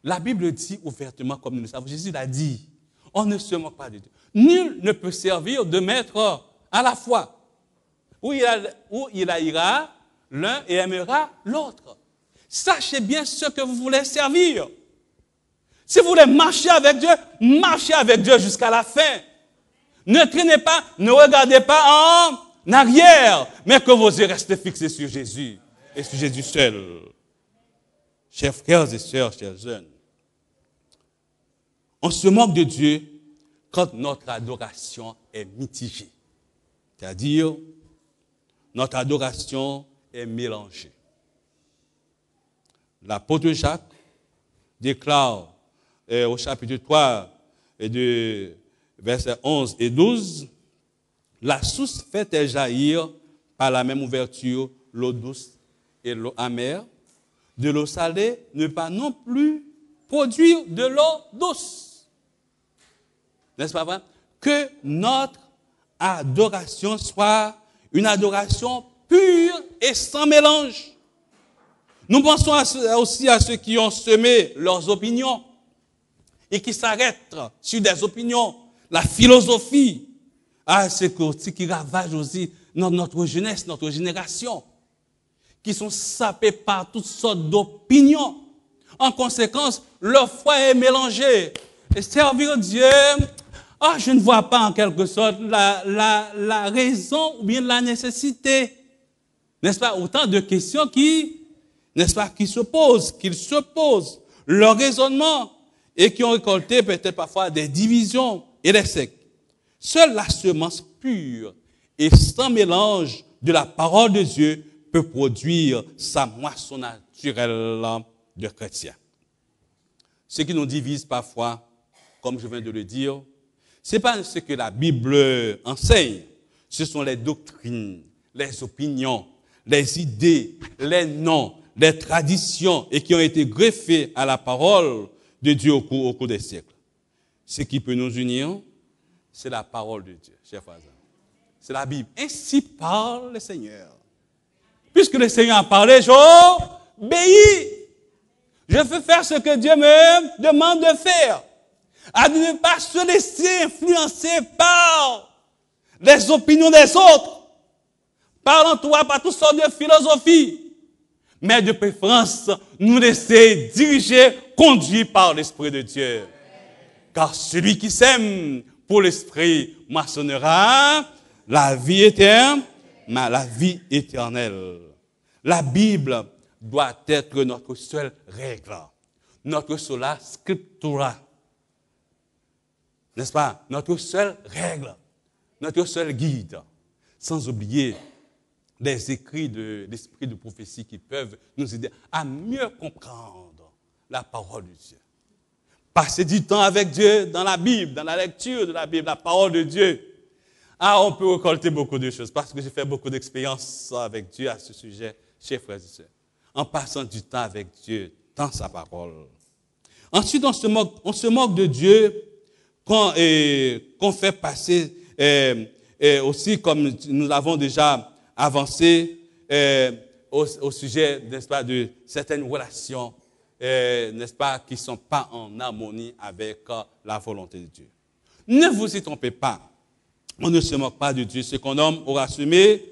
La Bible dit ouvertement, comme nous le savons, Jésus l'a dit, on ne se moque pas de Dieu. Nul ne peut servir de maître à la fois. Où il haïra l'un et aimera l'autre. Sachez bien ce que vous voulez servir. Si vous voulez marcher avec Dieu jusqu'à la fin. Ne traînez pas, ne regardez pas en arrière, mais que vos yeux restent fixés sur Jésus et sur Jésus seul. Chers frères et sœurs, chers jeunes, on se moque de Dieu quand notre adoration est mitigée. C'est-à-dire, notre adoration est mélangée. L'apôtre Jacques déclare au chapitre 3 de versets 11 et 12, la source fait jaillir par la même ouverture l'eau douce et l'eau amère. De l'eau salée ne pas non plus produire de l'eau douce. N'est-ce pas vrai? Que notre adoration soit une adoration pure et sans mélange. Nous pensons aussi à ceux qui ont semé leurs opinions et qui s'arrêtent sur des opinions, la philosophie, à ceux qui ravagent aussi notre jeunesse, notre génération, qui sont sapés par toutes sortes d'opinions. En conséquence, leur foi est mélangée. Et servir Dieu, je ne vois pas en quelque sorte la raison ou bien la nécessité. N'est-ce pas? Autant de questions qu'ils se posent, leur raisonnement, et qui ont récolté peut-être parfois des divisions et des sectes. Seule la semence pure et sans mélange de la parole de Dieu peut produire sa moisson naturelle de chrétiens. Ce qui nous divise parfois, comme je viens de le dire, ce n'est pas ce que la Bible enseigne, ce sont les doctrines, les opinions, les idées, les noms, les traditions et qui ont été greffées à la parole de Dieu au cours des siècles. Ce qui peut nous unir, c'est la parole de Dieu, chers frères. C'est la Bible. Ainsi parle le Seigneur. Puisque le Seigneur a parlé, j'obéis. Je veux faire ce que Dieu me demande de faire. À ne pas se laisser influencer par les opinions des autres, par l'entourage, par toutes sortes de philosophies. Mais de préférence, nous laisser diriger, conduire par l'Esprit de Dieu. Car celui qui sème pour l'Esprit moissonnera la vie éternelle, la vie éternelle. La Bible doit être notre seule règle, notre sola scriptura. N'est-ce pas? Notre seule règle, notre seul guide. Sans oublier les écrits de l'esprit de prophétie qui peuvent nous aider à mieux comprendre la parole de Dieu. Passer du temps avec Dieu dans la Bible, dans la lecture de la Bible, la parole de Dieu. On peut récolter beaucoup de choses parce que j'ai fait beaucoup d'expériences avec Dieu à ce sujet, chers frères et sœurs. En passant du temps avec Dieu dans sa parole. Ensuite, on se moque de Dieu qu'on fait passer aussi, comme nous l'avons déjà avancé, au sujet, n'est-ce pas, de certaines relations, n'est-ce pas, qui ne sont pas en harmonie avec la volonté de Dieu. Ne vous y trompez pas. On ne se moque pas de Dieu. Ce qu'on homme aura semé,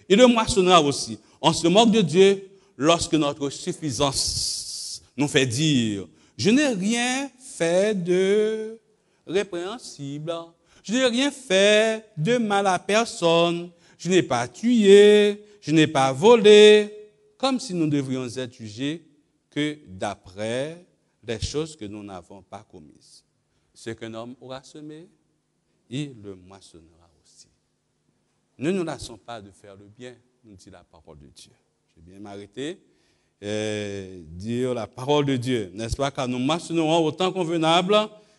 il le moissonnera aussi. On se moque de Dieu lorsque notre suffisance nous fait dire « Je n'ai rien fait de répréhensible. Je n'ai rien fait de mal à personne. Je n'ai pas tué. Je n'ai pas volé. » Comme si nous devrions être jugés que d'après les choses que nous n'avons pas commises. Ce qu'un homme aura semé, il le moissonnera aussi. Ne nous lassons pas de faire le bien, nous dit la parole de Dieu. Je vais bien m'arrêter et dire la parole de Dieu, n'est-ce pas? Car nous moissonnerons au temps convenable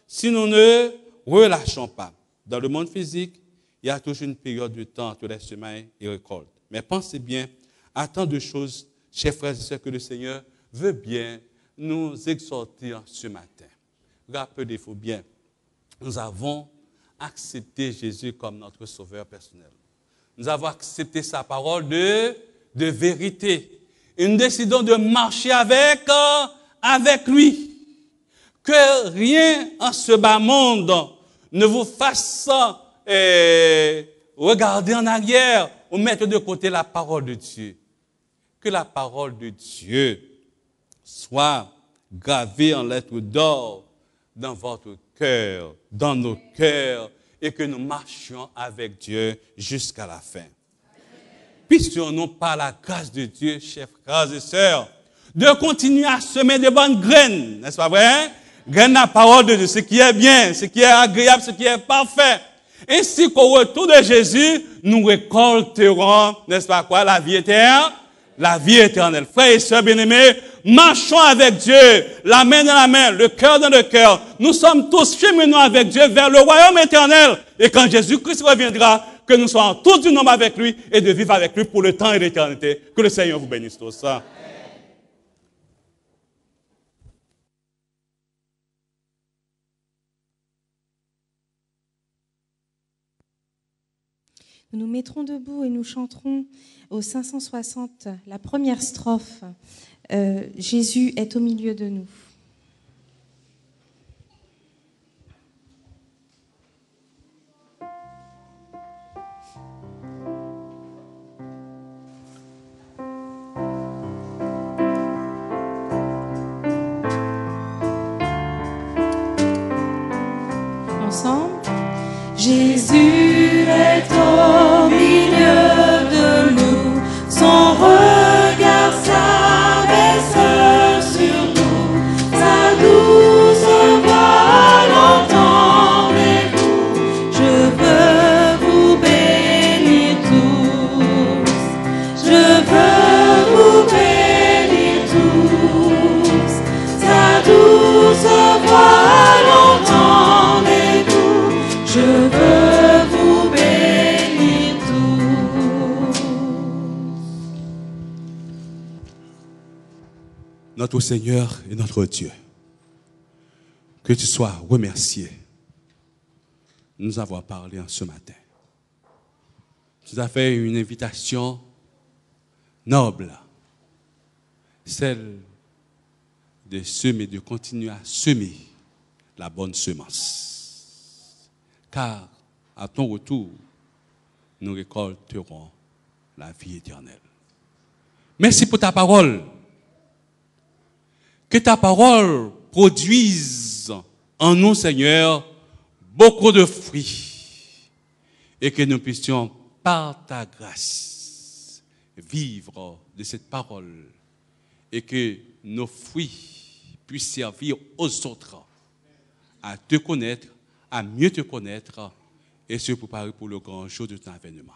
si nous ne relâchons pas. Dans le monde physique, il y a toujours une période de temps entre les semailles et récoltes. Mais pensez bien à tant de choses, chers frères et sœurs, que le Seigneur veut bien nous exhorter ce matin. Rappelez-vous bien, nous avons accepté Jésus comme notre sauveur personnel. nous avons accepté sa parole de vérité. Et nous décidons de marcher avec lui. Que rien en ce bas monde ne vous fasse regarder en arrière ou mettre de côté la parole de Dieu. Que la parole de Dieu soit gravée en lettres d'or dans votre cœur, dans nos cœurs, et que nous marchions avec Dieu jusqu'à la fin. Puissions-nous, par la grâce de Dieu, chers frères et sœurs, de continuer à semer de bonnes graines, n'est-ce pas vrai? Graines la parole de Dieu, ce qui est bien, ce qui est agréable, ce qui est parfait. Ainsi qu'au retour de Jésus, nous récolterons, n'est-ce pas quoi, la vie éternelle? La vie éternelle. Frères et sœurs bien-aimés, marchons avec Dieu, la main dans la main, le cœur dans le cœur. Nous sommes tous cheminants avec Dieu vers le royaume éternel. Et quand Jésus-Christ reviendra, que nous soyons tous du nombre avec lui et de vivre avec lui pour le temps et l'éternité. Que le Seigneur vous bénisse tous. Nous nous mettrons debout et nous chanterons au 560 la première strophe. Jésus est au milieu de nous. Ensemble. Jésus est au milieu de nous, son regard s'abaisse sur nous, sa douce voix l'entendez-vous, je veux vous bénir tous, je veux vous bénir tous, sa douce voix l'entendez-vous, je veux vous bénir tous. Notre Seigneur et notre Dieu, que tu sois remercié de nous avoir parlé en ce matin. Tu nous as fait une invitation noble, celle de semer, de continuer à semer la bonne semence. Car à ton retour, nous récolterons la vie éternelle. Merci pour ta parole. Que ta parole produise en nous, Seigneur, beaucoup de fruits. Et que nous puissions, par ta grâce, vivre de cette parole. Et que nos fruits puissent servir aux autres à te connaître, à mieux te connaître et se préparer pour le grand jour de ton avènement.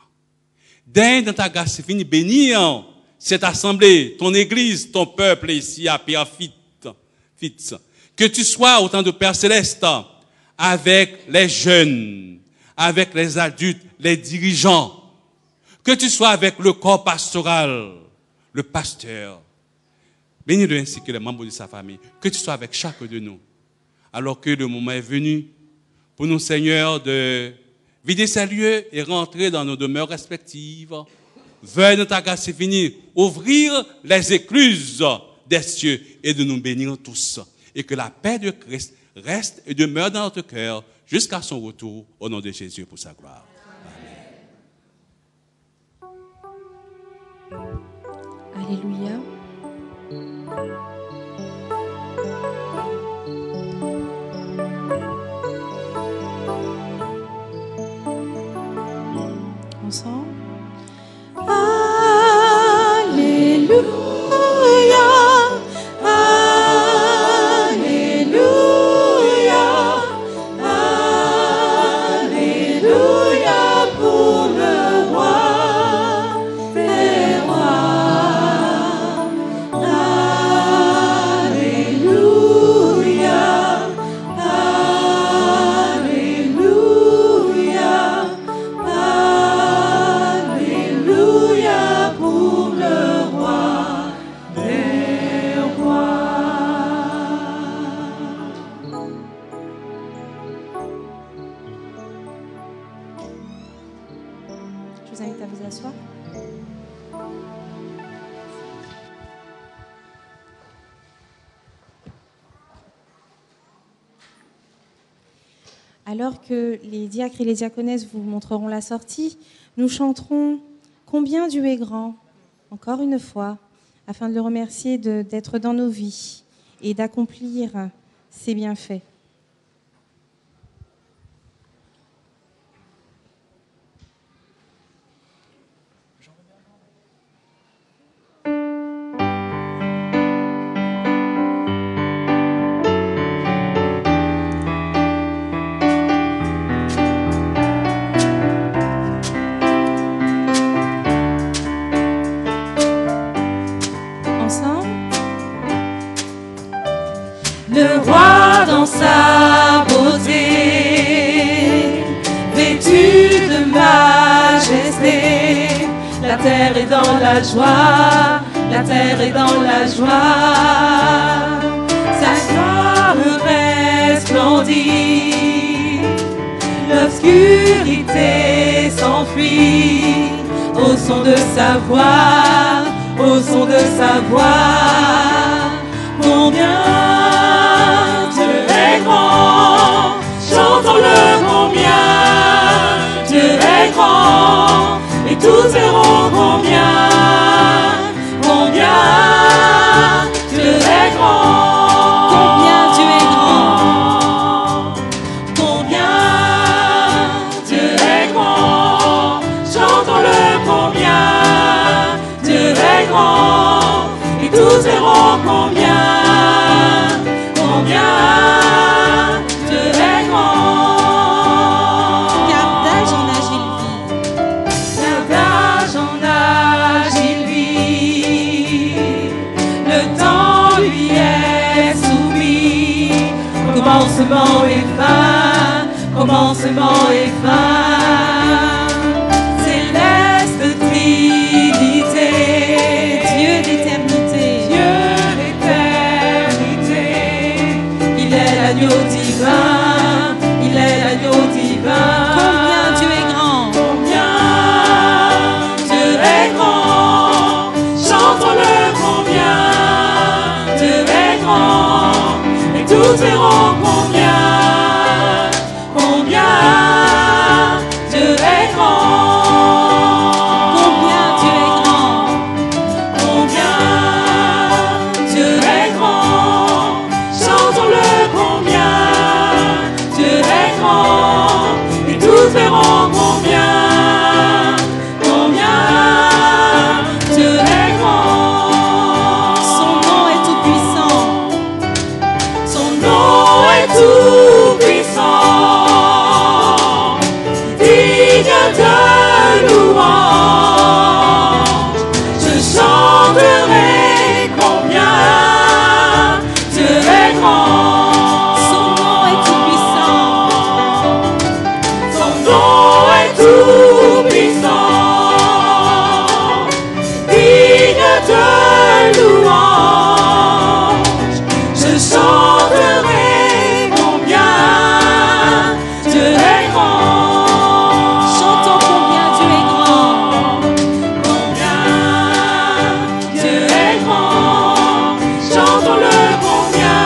Daigne dans ta grâce divine bénir cette assemblée, ton église, ton peuple ici à Pierre Fitz. Que tu sois autant de Père Céleste avec les jeunes, avec les adultes, les dirigeants. Que tu sois avec le corps pastoral, le pasteur. Bénis-le ainsi que les membres de sa famille. Que tu sois avec chacun de nous. Alors que le moment est venu pour nous, Seigneur, de vider ces lieux et rentrer dans nos demeures respectives. Veuille de ta grâce infinie ouvrir les écluses des cieux et de nous bénir tous. Et que la paix de Christ reste et demeure dans notre cœur jusqu'à son retour au nom de Jésus pour sa gloire. Amen. Alléluia. Ensemble. Alléluia, Alléluia, Alléluia pour le roi des rois. vous asseoir. Alors que les diacres et les diaconesses vous montreront la sortie, nous chanterons « Combien Dieu est grand ?» encore une fois, afin de le remercier d'être dans nos vies et d'accomplir ses bienfaits. Le roi dans sa beauté, vêtu de majesté, la terre est dans la joie, la terre est dans la joie. Sa gloire resplendit, l'obscurité s'enfuit, au son de sa voix, au son de sa voix. Combien grand, chantons-le combien Dieu est grand, et tous verront combien Dieu est grand, combien Dieu est grand, combien Dieu est grand, chantons-le combien Dieu est grand, et tous verront combien Dieu est grand. Car d'âge en âge il vit. Car d'âge en âge il vit. Le temps lui est soumis. Commencement et fin. Commencement et fin. Céleste Trinité. Dieu d'éternité. Dieu d'éternité. Il est l'agneau divin, il est l'agneau divin. Combien Dieu est grand, Combien Dieu est grand, chantons-le combien Dieu est grand, et tous verront combien Dieu est grand. combien Dieu est grand, Combien Dieu est grand, chantons-le combien Dieu est grand, et tous verront combien Dieu est grand. son nom est tout puissant, Son nom est tout puissant, digne de louange. Je chanterai combien Dieu est grand. son nom est tout puissant, Son nom est tout puissant, digne de louange. Je chanterai combien Dieu est grand. chantons combien Dieu est grand, Combien Dieu est grand, chantons-le combien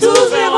tout verront.